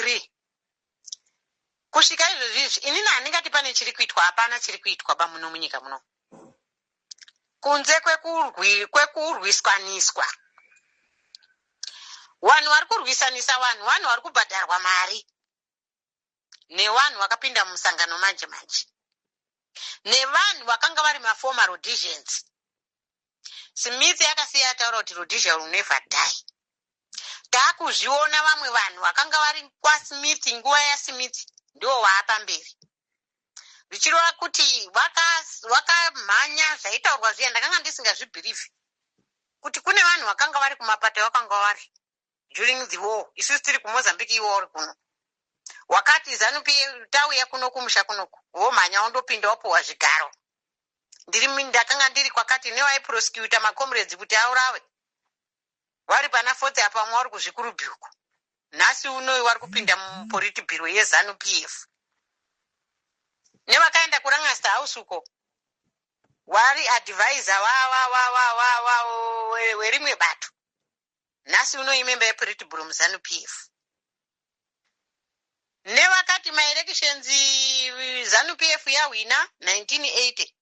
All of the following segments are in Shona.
agree. Kusvika izvozvizvi inini handingati pane chiri kuitwa, hapana chiri kuitwa bamuno munyika muno. Kunze kwekurwiswaniswa. Vanhu vari kurwisanisa vanhu vari kubhadharwa mari. Nevanhu vakapinda mumusangano manje manje. Nevanhu vakanga vari maformer Rhodesians. Smith yakasiya ataura kuti Rhodesia will never die. Takuzviona vamwe vanhu vakanga vari kwaSmith nguva yaSmith ndiwo waapa mberi. Zvichireva kuti vakamhanya zvaitaurwa zviya ndakanga ndisingazvibhirivhi. Kuti kune vanhu vakanga vari kumapato vakanga vari during the war. Isusu tiri kuMozambique iwo uri kuno. Wakati ZANU-PF tauya kuno kumusha kunoku. Vomhanya wandopinda wapuwa zvigaro. Ndakanga ndiri kwakati nevaiprosecutor macomrades kuti aurawe. Vari pana force apa vari kuzvikurubhuku. Nhasi unoyi vari kupinda mupolitbiro yeZANU-PF. Nevakaenda kuRangasta House uko. Wari advisor werimwe bato. Nhasi unoyi member yepolitbiro muZANU-PF. Nevakati maelections ZANU-PF yawina 1980.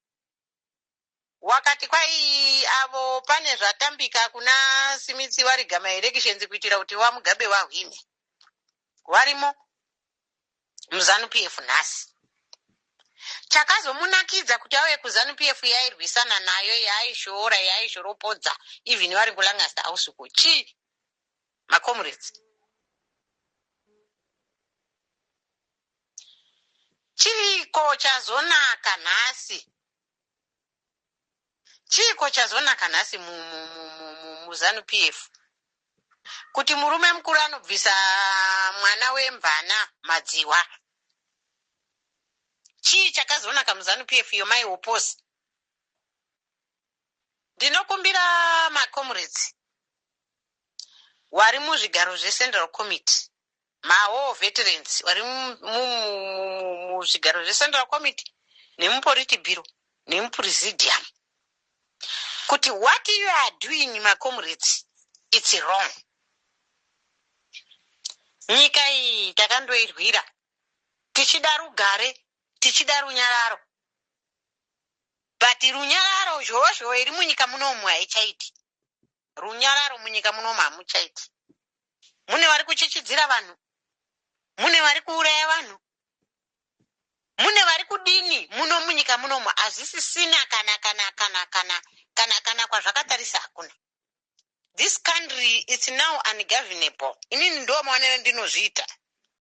Wakati kwai avo pane zvatambika kuna Smith variga maelections kuitira kuti vaMugabe wahwine. Warimo muZANU-PF nhasi. Chakazomunakidza kuti auye kuZANU-PF yairwisana nayo yaishora yaishoropodza even vari kuLangasta House uko. Chi macomrades. Chiko chazonaka nhasi. Chiko chazonaka nhasi muZANU-PF. Kuti murume mukuru anobvisa mwana wemvana madziwa. Chii chakazonaka muZANU-PF yomai oposi. Ndinokumbira macomrades wari muzvigaro zveCentral Committee. Mawo veterans vari muzvigaro zveCentral Committee nemupolitbiro nemupresidium. Kuti what you are doing, my comrades, it's wrong. Nyika iyi takandoirwira. Tichida rugare, tichida runyararo. But runyararo zhozho iri munyika munomu haichaiti. Runyararo munyika munomu hamuchaiti. Mune vari kuchichidzira vanhu. Mune vari kuuraya vanhu. Mune vari kudini muno munyika munomu hazisisina kana kwazvakatarisa hakuna. This country is now ungovernable. Inini ndo maonero ndinozviita.